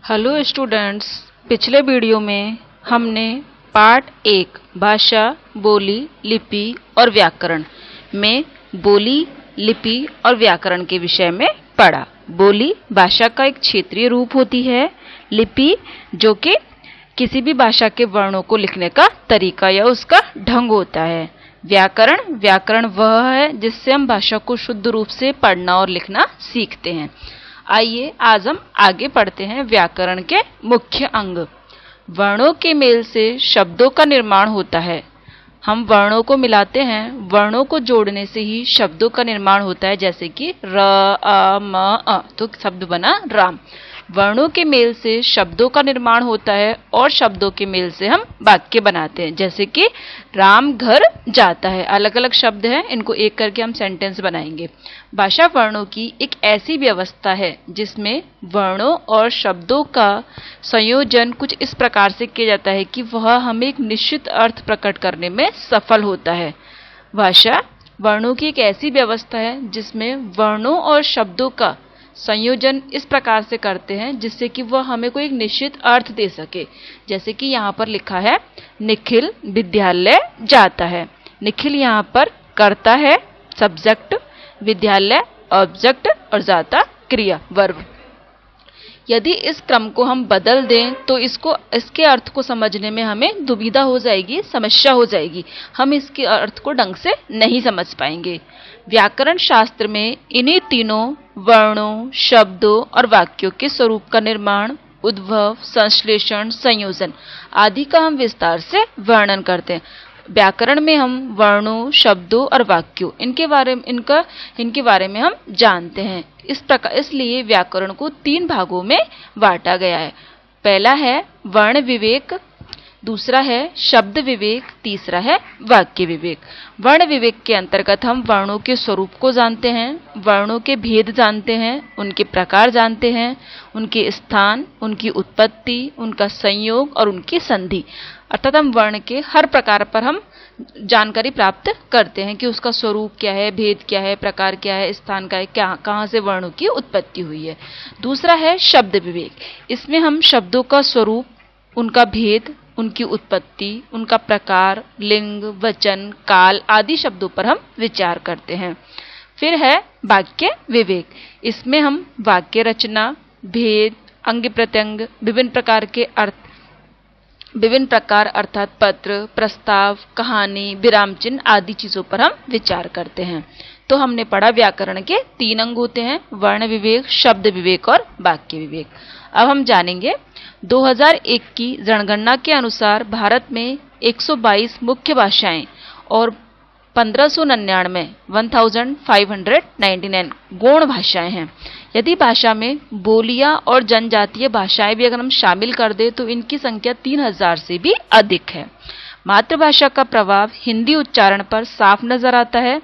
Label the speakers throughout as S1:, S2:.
S1: Hello students, पिछले video में हमने पार्ट 1 भाषा, बोली, लिपि और व्याकरण में बोली, लिपि और व्याकरण के विषय में पढ़ा। बोली भाषा का एक क्षेत्रीय रूप होती है। लिपि जो कि किसी भी भाषा के वर्णों को लिखने का तरीका या उसका ढंग होता है। व्याकरण वह है जिससे हम भाषा को शुद्ध रूप से पढ़ना और लिखना सीखते हैं। आइए आज हम आगे पढ़ते हैं व्याकरण के मुख्य अंग। वर्णों के मेल से शब्दों का निर्माण होता है। हम वर्णों को मिलाते हैं, वर्णों को जोड़ने से ही शब्दों का निर्माण होता है। जैसे कि र, अ, म, अ, तो शब्द बना राम। वर्णों के मेल से शब्दों का निर्माण होता है और शब्दों के मेल से हम वाक्य बनाते हैं। जैसे कि राम घर जाता है। अलग अलग शब्द हैं, इनको एक करके हम सेंटेंस बनाएंगे। भाषा वर्णों की एक ऐसी व्यवस्था है जिसमें वर्णों और शब्दों का संयोजन कुछ इस प्रकार से किया जाता है कि वह हमें एक निश्चित अर्थ प्रकट करने में सफल होता है। भाषा वर्णों की एक ऐसी व्यवस्था है जिसमें वर्णों और शब्दों का संयोजन इस प्रकार से करते हैं जिससे कि वह हमें कोई एक निश्चित अर्थ दे सके। जैसे कि यहाँ पर लिखा है निखिल विद्यालय जाता है। निखिल यहाँ पर कर्ता है, सब्जेक्ट, विद्यालय ऑब्जेक्ट और जाता क्रिया वर्ब। यदि इस क्रम को हम बदल दें तो इसके अर्थ को समझने में हमें दुविधा हो जाएगी, समस्या हो जाएगी। हम इसके अर्थ को ढंग से नहीं समझ पाएंगे। व्याकरण शास्त्र में इन्हीं तीनों वर्णों, शब्दों और वाक्यों के स्वरूप का निर्माण, उद्भव, संश्लेषण, संयोजन आदि का हम विस्तार से वर्णन करते हैं। व्याकरण में हम वर्णों, शब्दों और वाक्यों इनके बारे में हम जानते हैं। इसलिए व्याकरण को 3 भागों में बांटा गया है। पहला है वर्ण विवेक, दूसरा है शब्द विवेक, तीसरा है वाक्य विवेक। वर्ण विवेक के अंतर्गत हम वर्णों के स्वरूप को जानते हैं, वर्णों के भेद जानते हैं, उनके प्रकार जानते हैं, उनके स्थान, उनकी उत्पत्ति, उनका संयोग और उनकी संधि। अर्थात हम वर्ण के हर प्रकार पर हम जानकारी प्राप्त करते हैं कि उसका स्वरूप क्या है, भेद क्या है, प्रकार क्या है, स्थान का है, कहाँ से वर्णों की उत्पत्ति हुई है। दूसरा है शब्द विवेक। इसमें हम शब्दों का स्वरूप, उनका भेद, उनकी उत्पत्ति, उनका प्रकार, लिंग, वचन, काल आदि शब्दों पर हम विचार करते हैं। फिर है वाक्य विवेक। इसमें हम वाक्य रचना, भेद, अंग प्रत्यंग, विभिन्न प्रकार अर्थात पत्र, प्रस्ताव, कहानी, विराम चिन्ह आदि चीजों पर हम विचार करते हैं। तो हमने पढ़ा व्याकरण के 3 अंग होते हैं, वर्ण विवेक, शब्द विवेक और वाक्य विवेक। अब हम जानेंगे 2001 की जनगणना के अनुसार भारत में 122 मुख्य भाषाएं और 1599 गौण भाषाएं हैं। यदि भाषा में बोलियां और जनजातीय भाषाएं भी अगर हम शामिल कर दें तो इनकी संख्या 3000 से भी अधिक है। मातृभाषा का प्रभाव हिंदी उच्चारण पर साफ नजर आता है।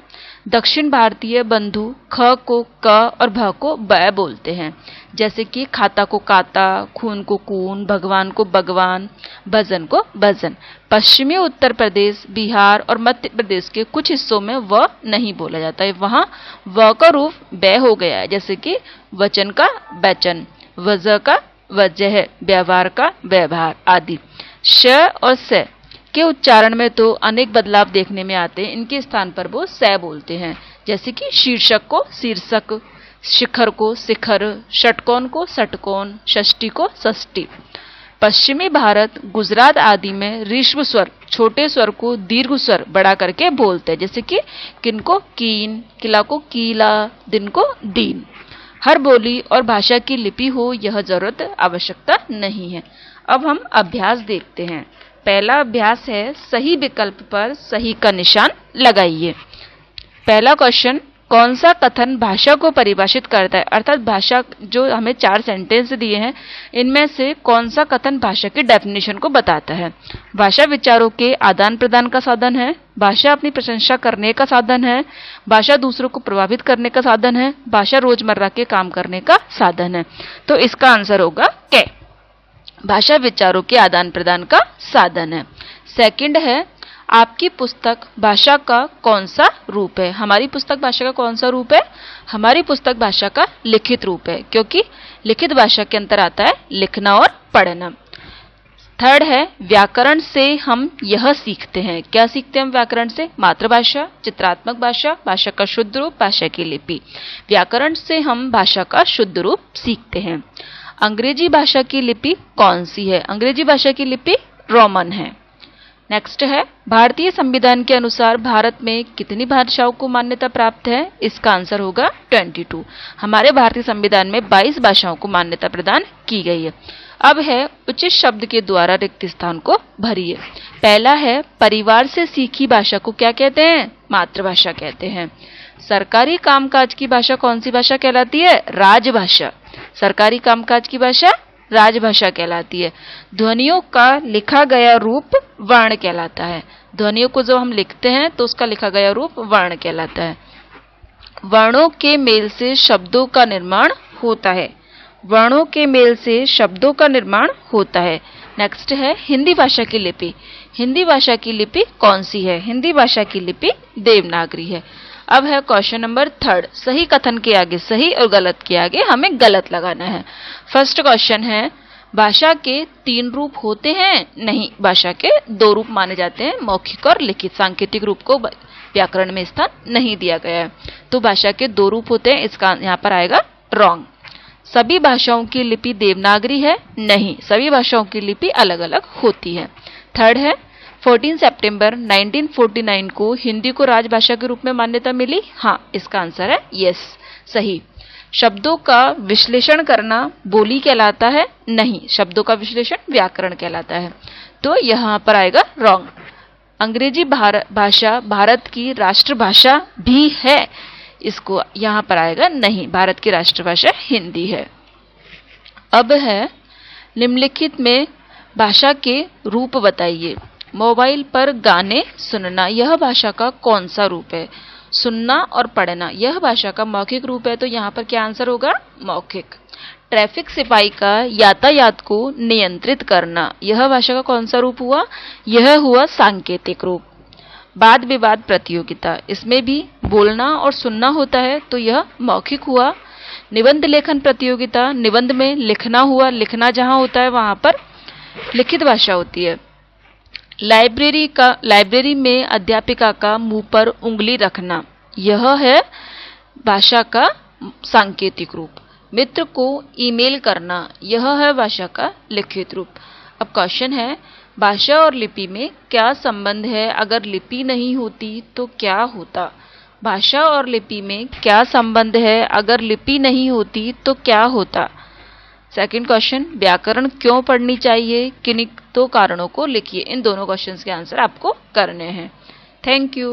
S1: दक्षिण भारतीय बंधु ख को क और भ को ब बोलते हैं। जैसे कि खाता को काता, खून को कून, भगवान को भगवान, भजन को भजन। पश्चिमी उत्तर प्रदेश, बिहार और मध्य प्रदेश के कुछ हिस्सों में व नहीं बोला जाता है, वहां व का रूप ब हो गया है। जैसे कि वचन का वचन, वजह का वजह, व्यवहार का व्यवहार आदि। श और स के उच्चारण में तो अनेक बदलाव देखने में आते हैं। इनके स्थान पर वो स बोलते हैं। जैसे कि शीर्षक को शीर्षक, शिखर को शिखर, षटकोण को षटकोण, षष्ठी को षष्ठी। पश्चिमी भारत, गुजरात आदि में ऋष्व स्वर, छोटे स्वर को दीर्घ स्वर बढ़ा करके बोलते हैं। जैसे कि किन को कीन, किला को कीला, दिन को दीन। हर बोली और भाषा की लिपि हो यह जरूरत आवश्यकता नहीं है। अब हम अभ्यास देखते हैं। पहला अभ्यास है सही विकल्प पर सही का निशान लगाइए। पहला क्वेश्चन, कौन सा कथन भाषा को परिभाषित करता है? अर्थात भाषा जो हमें 4 सेंटेंस दिए हैं इनमें से कौन सा कथन भाषा की डेफिनेशन को बताता है? भाषा विचारों के आदान प्रदान का साधन है, भाषा अपनी प्रशंसा करने का साधन है, भाषा दूसरों को प्रभावित करने का साधन है, भाषा रोजमर्रा के काम करने का साधन है। तो इसका आंसर होगा क। भाषा विचारों के आदान प्रदान का साधन है। सेकंड है आपकी पुस्तक भाषा का कौन सा रूप है? हमारी पुस्तक भाषा का कौन सा रूप है? हमारी पुस्तक भाषा का लिखित रूप है, क्योंकि लिखित भाषा के अंतर आता है लिखना और पढ़ना। थर्ड है व्याकरण से हम यह सीखते हैं। क्या सीखते हैं हम व्याकरण से? मातृभाषा, चित्रात्मक भाषा, भाषा का शुद्ध रूप, भाषा की लिपि। व्याकरण से हम भाषा का शुद्ध रूप सीखते हैं। अंग्रेजी भाषा की लिपि कौन सी है? अंग्रेजी भाषा की लिपि रोमन है। नेक्स्ट है भारतीय संविधान के अनुसार भारत में कितनी भाषाओं को मान्यता प्राप्त है? इसका आंसर होगा 22। हमारे भारतीय संविधान में 22 भाषाओं को मान्यता प्रदान की गई है। अब है उचित शब्द के द्वारा रिक्त स्थान को भरिए। पहला है परिवार से सीखी भाषा को क्या कहते हैं? मातृभाषा कहते हैं। सरकारी कामकाज की भाषा कौन सी भाषा कहलाती है? राजभाषा। सरकारी कामकाज की भाषा राजभाषा कहलाती है। ध्वनियों का लिखा गया रूप वर्ण कहलाता है। ध्वनियों को जो हम लिखते हैं तो उसका लिखा गया रूप वर्ण कहलाता है। वर्णों के मेल से शब्दों का निर्माण होता है। वर्णों के मेल से शब्दों का निर्माण होता है। नेक्स्ट है हिंदी भाषा की लिपि। हिंदी भाषा की लिपि कौन सी है? हिंदी भाषा की लिपि देवनागरी है। अब है क्वेश्चन नंबर 3। सही कथन के आगे सही और गलत के आगे हमें गलत लगाना है। फर्स्ट क्वेश्चन है भाषा के 3 रूप होते हैं? नहीं, भाषा के 2 रूप माने जाते हैं, मौखिक और लिखित। सांकेतिक रूप को व्याकरण में स्थान नहीं दिया गया है, तो भाषा के 2 रूप होते हैं। इसका यहाँ पर आएगा रॉन्ग। सभी भाषाओं की लिपि देवनागरी है? नहीं, सभी भाषाओं की लिपि अलग अलग होती है। थर्ड है 14 सितंबर 1949 को हिंदी को राजभाषा के रूप में मान्यता मिली? हाँ, इसका आंसर है यस, सही। शब्दों का विश्लेषण करना बोली कहलाता है? नहीं, शब्दों का विश्लेषण व्याकरण कहलाता है, तो यहाँ पर आएगा रॉन्ग। अंग्रेजी भाषा भारत की राष्ट्रभाषा भी है? इसको यहाँ पर आएगा नहीं, भारत की राष्ट्रभाषा हिंदी है। अब है निम्नलिखित में भाषा के रूप बताइए। मोबाइल पर गाने सुनना यह भाषा का कौन सा रूप है? सुनना और पढ़ना यह भाषा का मौखिक रूप है, तो यहाँ पर क्या आंसर होगा? मौखिक। ट्रैफिक सिपाही का यातायात को नियंत्रित करना यह भाषा का कौन सा रूप हुआ? यह हुआ सांकेतिक रूप। वाद विवाद प्रतियोगिता, इसमें भी बोलना और सुनना होता है, तो यह मौखिक हुआ। निबंध लेखन प्रतियोगिता, निबंध में लिखना हुआ, लिखना जहां होता है वहां पर लिखित भाषा होती है। लाइब्रेरी में अध्यापिका का मुंह पर उंगली रखना यह है भाषा का सांकेतिक रूप। मित्र को ईमेल करना यह है भाषा का लिखित रूप। अब क्वेश्चन है भाषा और लिपि में क्या संबंध है? अगर लिपि नहीं होती तो क्या होता? भाषा और लिपि में क्या संबंध है? अगर लिपि नहीं होती तो क्या होता? सेकंड क्वेश्चन व्याकरण क्यों पढ़नी चाहिए? किन्हीं 2 कारणों को लिखिए। इन दोनों क्वेश्चंस के आंसर आपको करने हैं। Thank you.